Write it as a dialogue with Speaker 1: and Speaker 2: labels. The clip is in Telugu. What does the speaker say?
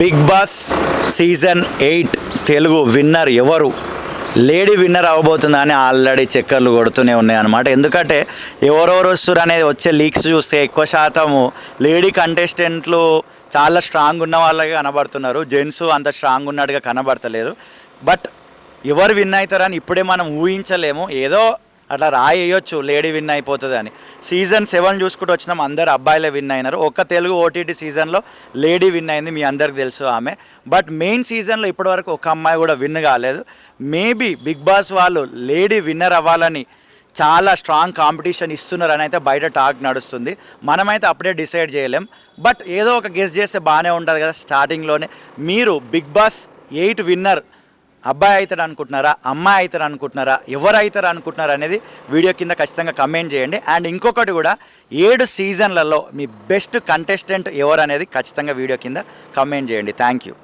Speaker 1: Big boss season 8 Telugu winner ఎవరు, లేడీ విన్నర్ అవ్వబోతుందా అని ఆల్రెడీ చక్కర్లు కొడుతూనే ఉన్నాయి అనమాట. ఎందుకంటే ఎవరెవరు వస్తారు అనేది వచ్చే లీక్స్ చూస్తే ఎక్కువ శాతము లేడీ కంటెస్టెంట్లు చాలా స్ట్రాంగ్ ఉన్న వాళ్ళగా కనబడుతున్నారు. జెంట్స్ అంత స్ట్రాంగ్ ఉన్నట్టుగా కనబడతలేరు. బట్ ఎవరు విన్ అవుతారని ఇప్పుడే మనం ఊహించలేము. ఏదో అట్లా రాయొచ్చు లేడీ విన్ అయిపోతుంది అని. సీజన్ 7 చూసుకుంటూ వచ్చినాం, అందరు అబ్బాయిలే విన్ అయినారు. ఒక్క తెలుగు ఓటీటీ సీజన్లో లేడీ విన్ అయింది, మీ అందరికి తెలుసు ఆమె. బట్ మెయిన్ సీజన్లో ఇప్పటివరకు ఒక అమ్మాయి కూడా విన్ కాలేదు. మేబీ బిగ్ బాస్ వాళ్ళు లేడీ విన్నర్ అవ్వాలని చాలా స్ట్రాంగ్ కాంపిటీషన్ ఇస్తున్నారని అయితే బయట టాక్ నడుస్తుంది. మనమైతే అప్పుడే డిసైడ్ చేయలేం. బట్ ఏదో ఒక గెస్ చేస్తే బాగానే ఉంటుంది కదా స్టార్టింగ్లోనే. మీరు బిగ్ బాస్ 8 విన్నర్ అబ్బాయి అవుతారు అనుకుంటున్నారా, అమ్మాయి అవుతారు అనుకుంటున్నారా, ఎవరు అవుతారు అనుకుంటున్నారా అనేది వీడియో కింద ఖచ్చితంగా కమెంట్ చేయండి. అండ్ ఇంకొకటి కూడా 7 సీజన్లలో మీ బెస్ట్ కంటెస్టెంట్ ఎవరు అనేది ఖచ్చితంగా వీడియో కింద కమెంట్ చేయండి. Thank you.